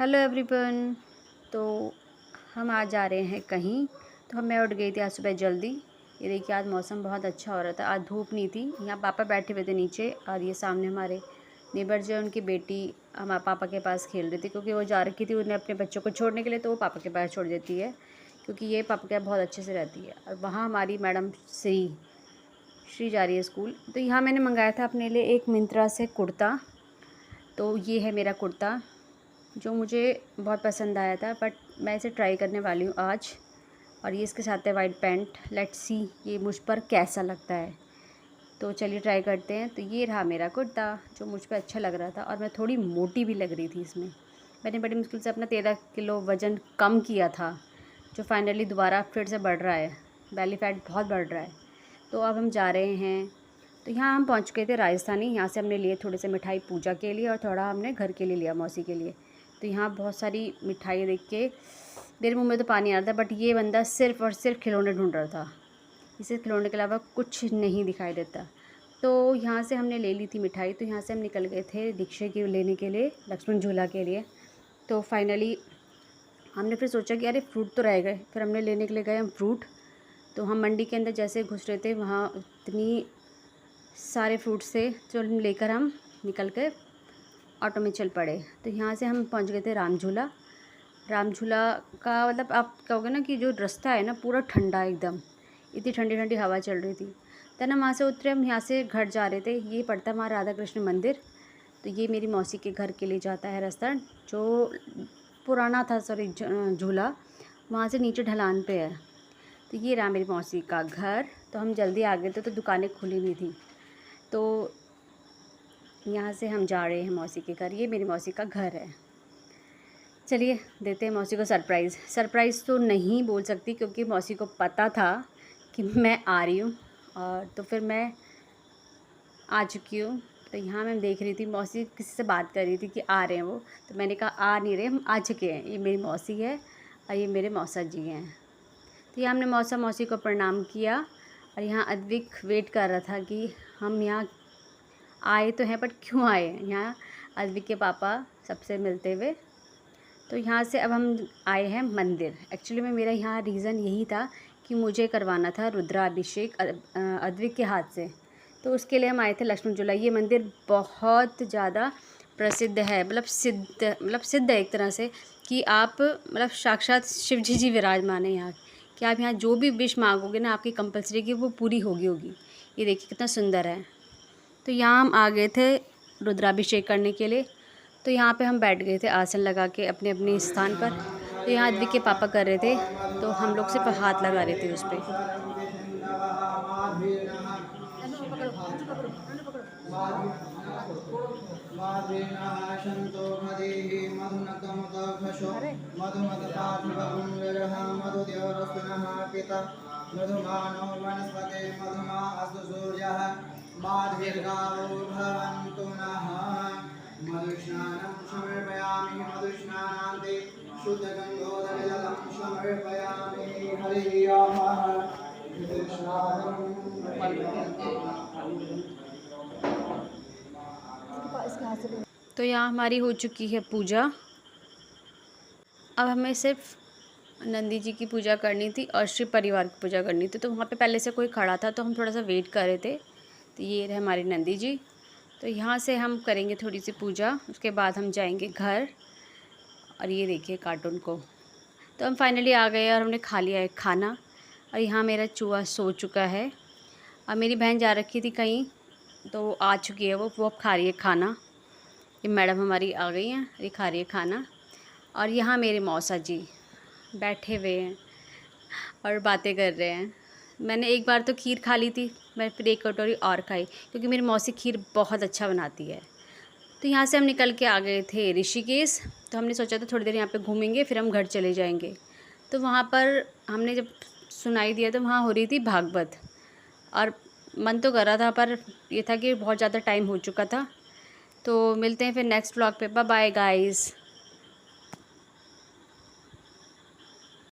Hello everyone. तो हम आज जा रहे हैं कहीं। तो मैं उठ गई थी आज सुबह जल्दी। ये देखिए आज मौसम बहुत अच्छा हो रहा था, आज धूप नहीं थी। यहाँ पापा बैठे हुए थे नीचे और ये सामने हमारे नेबर जो है उनकी बेटी हमारे पापा के पास खेल रही थी, क्योंकि वो जा रखी थी उन्हें अपने बच्चों को छोड़ने के लिए, तो वो पापा के पास छोड़ देती है क्योंकि ये पापा के बहुत अच्छे से रहती है। और वहाँ हमारी मैडम श्री जा रही है स्कूल। तो यहाँ मैंने मंगाया था अपने लिए एक मिंत्रा से कुर्ता। तो ये है मेरा कुर्ता जो मुझे बहुत पसंद आया था, बट मैं इसे ट्राई करने वाली हूँ आज। और ये इसके साथ है वाइट पैंट। लेट्स सी ये मुझ पर कैसा लगता है। तो चलिए ट्राई करते हैं। तो ये रहा मेरा कुर्ता जो मुझ पर अच्छा लग रहा था, और मैं थोड़ी मोटी भी लग रही थी इसमें। मैंने बड़ी मुश्किल से अपना 13 किलो वज़न कम किया था, जो फाइनली दोबारा फिर से बढ़ रहा है। बेली फैट बहुत बढ़ रहा है। तो अब हम जा रहे हैं। तो यहाँ हम पहुँच गए थे राजस्थानी। यहाँ से हमने लिए थोड़े से मिठाई पूजा के लिए और थोड़ा हमने घर के लिए लिया, मौसी के लिए। तो यहाँ बहुत सारी मिठाई देख के मेरे मुंह में तो पानी आ रहा था, बट ये बंदा सिर्फ़ और सिर्फ खिलौने ढूंढ रहा था। इसे खिलौने के अलावा कुछ नहीं दिखाई देता। तो यहाँ से हमने ले ली थी मिठाई। तो यहाँ से हम निकल गए थे दीक्षे की लेने के लिए, लक्ष्मण झूला के लिए। तो फाइनली हमने फिर सोचा कि अरे फ्रूट तो रह गए, फिर हमने लेने के लिए गए हम फ्रूट। तो हम मंडी के अंदर जैसे घुस रहे थे, वहाँ इतनी सारे फ्रूट्स थे जो लेकर हम निकल कर ऑटो में चल पड़े। तो यहाँ से हम पहुँच गए थे राम झूला। राम झूला का मतलब आप कहोगे ना कि जो रास्ता है ना पूरा ठंडा एकदम, इतनी ठंडी ठंडी हवा चल रही थी। तब हम वहाँ से उतरे, हम यहाँ से घर जा रहे थे। ये पड़ता वहाँ राधा कृष्ण मंदिर। तो ये मेरी मौसी के घर के लिए जाता है रास्ता, जो पुराना था सॉरी झूला, वहाँ से नीचे ढलान पे है। तो ये रहा मेरी मौसी का घर। तो हम जल्दी आ गए थे तो दुकानें खुली नहीं थी। तो यहाँ से हम जा रहे हैं मौसी के घर। ये मेरी मौसी का घर है। चलिए देते हैं मौसी को सरप्राइज़। सरप्राइज़ तो नहीं बोल सकती क्योंकि मौसी को पता था कि मैं आ रही हूँ, और तो फिर मैं आ चुकी हूँ। तो यहाँ मैं देख रही थी मौसी किसी से बात कर रही थी कि आ रहे हैं वो। तो मैंने कहा आ नहीं रहे, हम आ चुके हैं। ये मेरी मौसी है और ये मेरे मौसा जी हैं। तो यहाँ हमने मौसी को प्रणाम किया। और यहाँ अद्विक वेट कर रहा था कि हम यहाँ आए तो हैं, बट क्यों आए यहाँ अद्विक के पापा सबसे मिलते हुए। तो यहाँ से अब हम आए हैं मंदिर। एक्चुअली में मेरा यहाँ रीज़न यही था कि मुझे करवाना था रुद्राभिषेक अद्विक के हाथ से। तो उसके लिए हम आए थे लक्ष्मण झूला। ये मंदिर बहुत ज़्यादा प्रसिद्ध है, मतलब सिद्ध है एक तरह से, कि आप मतलब साक्षात शिव जी विराजमान है यहाँ, कि आप यहाँ जो भी विश मांगोगे ना आपकी कंपलसरी की वो पूरी होगी। ये देखिए कितना सुंदर है। तो यहाँ हम आ गए थे रुद्राभिषेक करने के लिए। तो यहाँ पे हम बैठ गए थे आसन लगा के अपने अपने स्थान पर। तो यहाँ अद्विक के पापा कर रहे थे, तो हम लोग सिर्फ हाथ लगा रहे थे उस पर। मधुमानो वनस्पते मधुमा अस्तु सूर्यः माधीर्गावो भवन्तु नः। मधुस्नानं समर्पयामि मधुस्नानान्ते शुद्धगङ्गोदरजलं समर्पयामि। हरिः ओम्। तो यहाँ हमारी हो चुकी है पूजा। अब हमें सिर्फ नंदी जी की पूजा करनी थी और शिव परिवार की पूजा करनी थी। तो वहाँ पे पहले से कोई खड़ा था तो हम थोड़ा सा वेट कर रहे थे। तो ये रहे हमारी नंदी जी। तो यहाँ से हम करेंगे थोड़ी सी पूजा, उसके बाद हम जाएंगे घर। और ये देखिए कार्टून को। तो हम फाइनली आ गए और हमने खा लिया है खाना। और यहाँ मेरा चूहा सो चुका है। और मेरी बहन जा रखी थी कहीं, तो वो आ चुकी है, वो अब खा रही है खाना। ये मैडम हमारी आ गई हैं, ये खा रही है खाना। और यहाँ मेरे मौसा जी बैठे हुए हैं और बातें कर रहे हैं। मैंने एक बार तो खीर खा ली थी, मैं फिर एक कटोरी और खाई क्योंकि मेरी मौसी खीर बहुत अच्छा बनाती है। तो यहाँ से हम निकल के आ गए थे ऋषिकेश। तो हमने सोचा था थोड़ी देर यहाँ पे घूमेंगे फिर हम घर चले जाएंगे। तो वहाँ पर हमने जब सुनाई दिया तो वहाँ हो रही थी भागवत, और मन तो कर रहा था पर ये था कि बहुत ज़्यादा टाइम हो चुका था। तो मिलते हैं फिर नेक्स्ट व्लॉग पे। Bye bye guys.